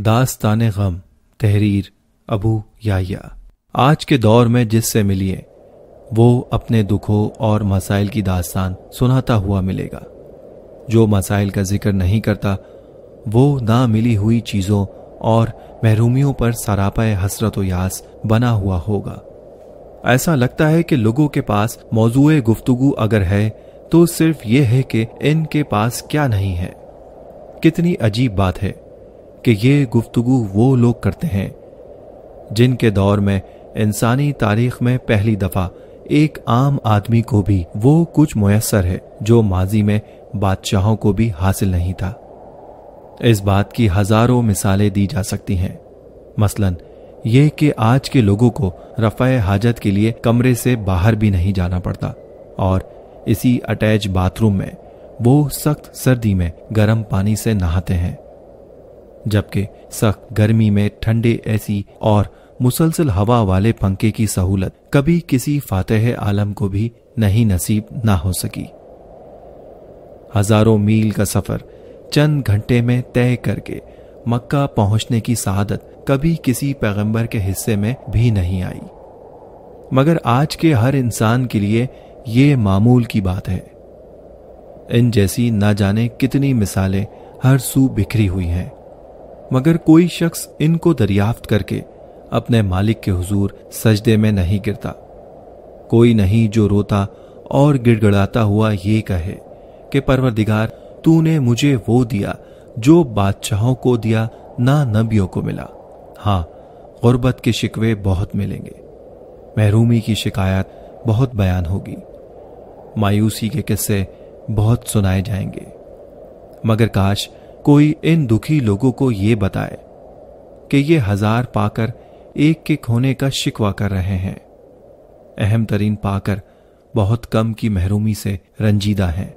दास्तान गम तहरीर अबू याह्या। आज के दौर में जिससे मिलिए वो अपने दुखों और मसाइल की दास्तान सुनाता हुआ मिलेगा। जो मसाइल का जिक्र नहीं करता वो ना मिली हुई चीज़ों और महरूमियों पर सरापाए हसरत व यास बना हुआ होगा। ऐसा लगता है कि लोगों के पास मौजूए गुफ्तगू अगर है तो सिर्फ ये है कि इनके पास क्या नहीं है। कितनी अजीब बात है कि ये गुफ्तगू वो लोग करते हैं जिनके दौर में इंसानी तारीख में पहली दफा एक आम आदमी को भी वो कुछ मुयस्सर है जो माजी में बादशाहों को भी हासिल नहीं था। इस बात की हजारों मिसालें दी जा सकती हैं। मसलन ये कि आज के लोगों को रफ़ाए हाजत के लिए कमरे से बाहर भी नहीं जाना पड़ता और इसी अटैच बाथरूम में वो सख्त सर्दी में गर्म पानी से नहाते हैं, जबकि सख्त गर्मी में ठंडे एसी और मुसलसल हवा वाले पंखे की सहूलत कभी किसी फातेह आलम को भी नहीं नसीब ना हो सकी। हजारों मील का सफर चंद घंटे में तय करके मक्का पहुंचने की सआदत कभी किसी पैगंबर के हिस्से में भी नहीं आई, मगर आज के हर इंसान के लिए ये मामूल की बात है। इन जैसी ना जाने कितनी मिसालें हर सू बिखरी हुई हैं, मगर कोई शख्स इनको दरियाफ्त करके अपने मालिक के हुजूर सजदे में नहीं गिरता। कोई नहीं जो रोता और गिड़गड़ाता हुआ ये कहे कि परवरदिगार तूने मुझे वो दिया जो बादशाहों को दिया ना नबियों को मिला। हाँ, गुर्बत के शिकवे बहुत मिलेंगे, महरूमी की शिकायत बहुत बयान होगी, मायूसी के किस्से बहुत सुनाए जाएंगे, मगर काश कोई इन दुखी लोगों को ये बताए कि ये हजार पाकर एक के खोने का शिकवा कर रहे हैं, अहम तरीन पाकर बहुत कम की महरूमी से रंजीदा हैं।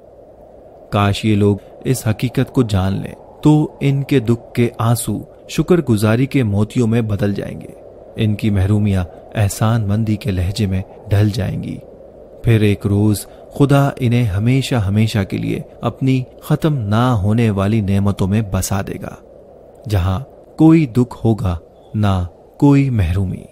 काश ये लोग इस हकीकत को जान लें तो इनके दुख के आंसू शुक्रगुजारी के मोतियों में बदल जाएंगे, इनकी महरूमियां एहसान मंदी के लहजे में ढल जाएंगी। फिर एक रोज खुदा इन्हें हमेशा हमेशा के लिए अपनी खत्म ना होने वाली नेमतों में बसा देगा, जहां कोई दुख होगा ना कोई महरूमी।